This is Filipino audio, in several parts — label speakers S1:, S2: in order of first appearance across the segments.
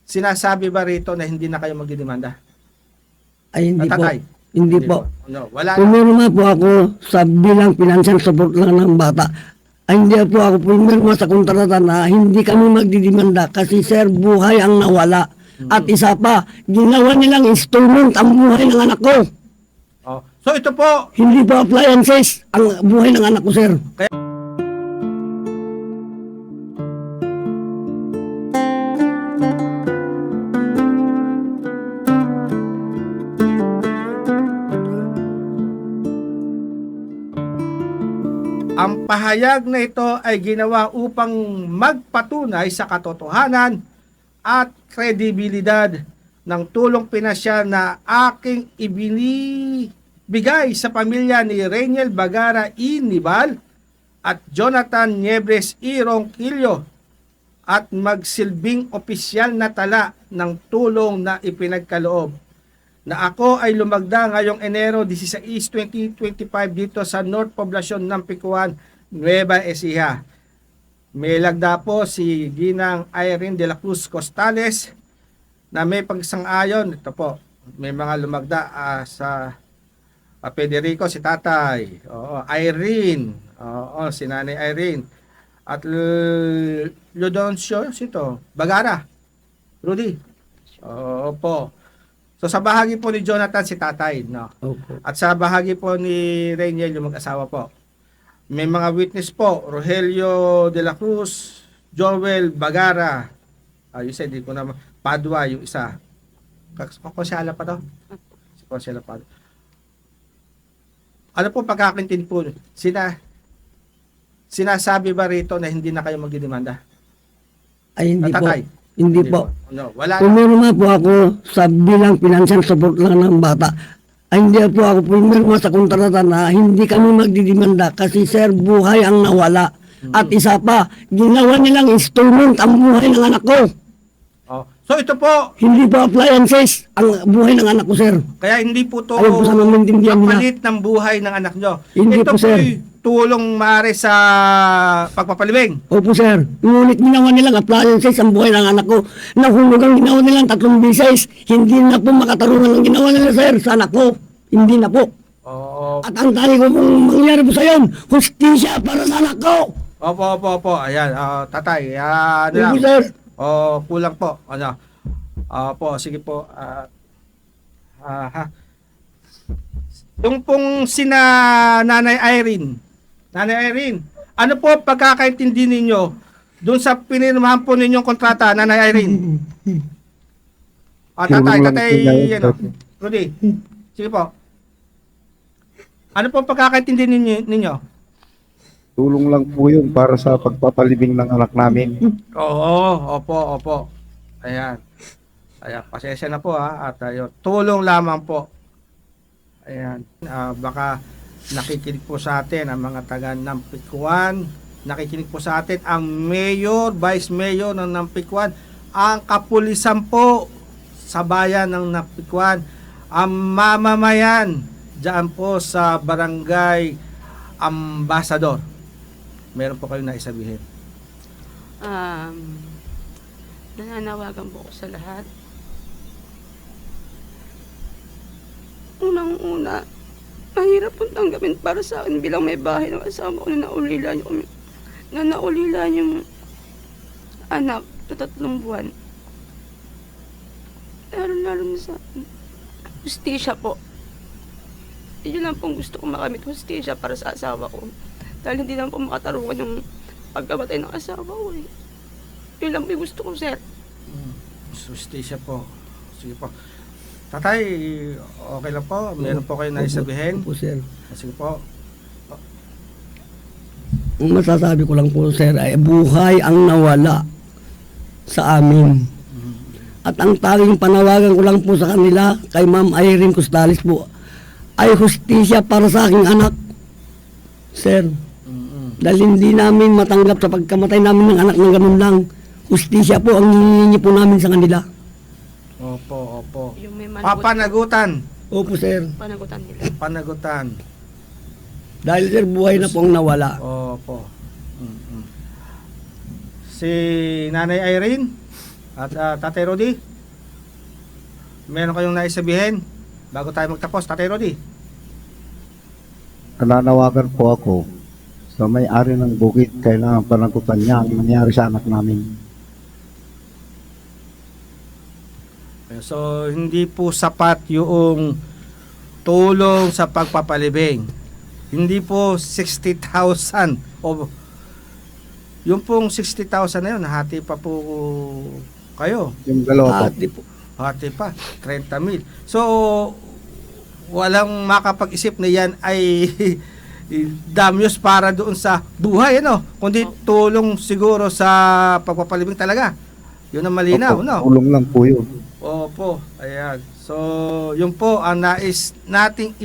S1: Sinasabi ba rito na hindi na kayo magdidemanda?
S2: Ay, hindi po.
S1: Tatay?
S2: Hindi po.
S1: No, wala na.
S2: Pumirma po ako sa bilang financial support lang ng bata. Ay, hindi po ako pumirma sa kontrata na hindi kami magdidemanda kasi sir, buhay ang nawala. At isa pa, ginawa nilang installment ang buhay ng anak ko.
S1: Oh. So ito po,
S2: Hindi po appliances ang buhay ng anak ko, sir.
S1: ang pahayag na ito ay ginawa upang magpatunay sa katotohanan at kredibilidad ng tulong pinansiyal na aking ibinibigay sa pamilya ni Reniel Bagara E. Nibal at Jonathan Niebres E. Ronquillo at magsilbing opisyal na tala ng tulong na ipinagkaloob na ako ay lumagda ngayong Enero 16, 2025 dito sa North Poblacion ng Picuan, Nueva Ecija. May lagda po si Ginang Irene de la Cruz Costales na may pagsang-ayon. Ito po, may mga lumagda sa Federico, si Tatay. Oo, Irene. Oo, si Nanay Irene. At Ludoncio, sito, Bagara. Rudy. Oo po. So sa bahagi po ni Jonathan, si Tatay, no?
S2: Opo.
S1: At sa bahagi po ni Reniel, yung mag-asawa po. May mga witness po, Rogelio de la Cruz, Joel Bagara, you said, di ko naman, Padua, yung isa. Konsyala pa to? Si Konsyala Padua. Ano po pagkakintindi po? Sinasabi ba rito na hindi na kayo magdidemanda?
S2: Ay, hindi po.
S1: Tatay?
S2: Hindi po.
S1: No, wala na.
S2: Pumirma po ako sa bilang financial support lang ng bata. Ay, hindi po ako pumirma sa kontrata na hindi kami magdidemanda kasi sir, buhay ang nawala. At isa pa, ginawa nilang installment ang buhay ng anak ko.
S1: Oh. So ito po,
S2: Hindi po appliances ang buhay ng anak ko, sir.
S1: kaya hindi po to
S2: Ayaw po sa maintindihan nila.
S1: kapalit ng buhay ng anak nyo.
S2: Hindi
S1: Ito
S2: po, sir.
S1: tulong maaari sa pagpapalibing.
S2: Opo, sir. Ngunit ginawa nilang appliances ang buhay ng anak ko. Nahulog ang ginawa nilang 3 beses. Hindi na po makatarungan ang ginawa nila, sir, sa anak ko. Hindi na po.
S1: Oo.
S2: At ang tali ko kung mangyari po sa yon, hustisya para sa anak ko.
S1: Opo. Ayan, tatay. Ano lang.
S2: Opo, sir.
S1: Kulang po. Ano? Po, sige po. Yung pong sina Nanay Irene. Nanay Irene, ano po pagkakaintindi ninyo doon sa pinirmahan po ninyong kontrata, Nanay Irene? Tatay, ano? Rudy, sige po. Ano po pagkakaintindi ninyo?
S3: Tulong lang po yun para sa pagpapalibing ng anak namin.
S1: Oo, opo. Ayan. Pasensya na po at tulong lamang po. Ayan. Baka nakikinig po sa atin ang mga taga Nampikuan. Nakikinig po sa atin ang mayor, vice mayor ng Nampikuan, ang kapulisan po sa bayan ng Nampikuan, ang mamamayan diyan po sa barangay Ambassador. Meron po kayong naisabihin.
S4: Nananawagan po ko sa lahat. Unang-una, mahirap pong tanggapin para sa akin bilang may bahay ng asawa ko na naulila yung anak na 3 buwan. Lalo na sa hustisya po. Yun lang pong gusto ko makamit, hustisya para sa asawa ko. Dahil hindi lang po makatarungan yung pagkamatay ng asawa ko eh. Yun lang po yung gusto ko, sir.
S1: Justisya po. Sige po. Tatay, okay lang po. Meron po kayo naisabihin.
S2: Opo, sir.
S1: Sige po.
S2: Ang masasabi ko lang po, sir, ay buhay ang nawala sa amin. At ang tanging panawagan ko lang po sa kanila, kay Ma'am Irene Costales po, ay hustisya para sa aking anak. Sir, dahil hindi namin matanggap sa pagkamatay namin ng anak ng ganun lang. Hustisya po ang hinihingi po namin sa kanila.
S1: Opo.
S4: Yung may
S1: Papanagutan.
S2: Opo, sir.
S4: panagutan nila.
S1: Panagutan.
S2: Dahil sir, buhay na po ang nawala.
S1: Opo. Si Nanay Irene? At Tatay Rodi, meron kayong naisabihin bago tayo magtapos, Tatay Rodi?
S3: Nananawagan po ako sa may-ari ng bukid, kailangan panagutan niya ang nangyari sa anak namin.
S1: So, hindi po sapat yung tulong sa pagpapalibing. Hindi po 60,000 o yung pong 60,000 na yun, hati pa po kayo.
S3: Yung dalawa po.
S2: Ate po.
S1: Hati pa, 30,000. So, walang makapag-isip na yan ay damyos para doon sa buhay, ano? Kundi tulong siguro sa pagpapalibing talaga. Yun ang malinaw,
S3: Opo,
S1: no?
S3: tulong lang po yun.
S1: Opo, ayan. So, yun po ang nais nating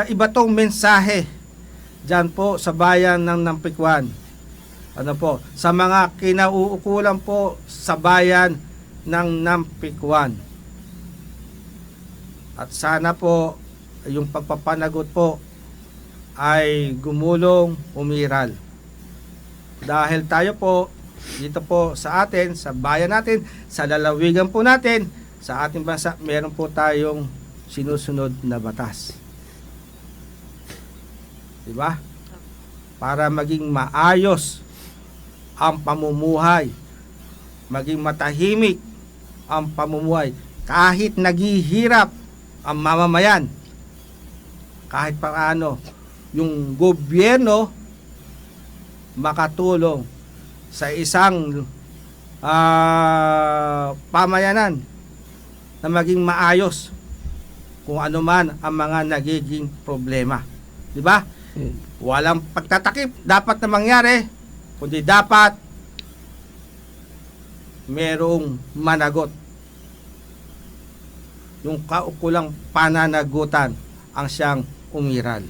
S1: ibatong mensahe diyan po sa bayan ng Nampikwan. Ano po, sa mga kinauukulan po sa bayan ng Nampikwan. At sana po yung pagpapanagot po ay gumulong, umiral. Dahil tayo po dito po sa atin, sa bayan natin, sa lalawigan po natin, sa ating bansa, meron po tayong sinusunod na batas. Diba? Para maging maayos ang pamumuhay, maging matahimik ang pamumuhay, kahit naghihirap ang mamamayan, kahit paano yung gobyerno makatulong sa isang pamayanan na maging maayos kung ano man ang mga nagiging problema. Di ba? Walang pagtatakip dapat na mangyari, kundi dapat merong managot. Yung kaukulang pananagutan ang siyang umiral.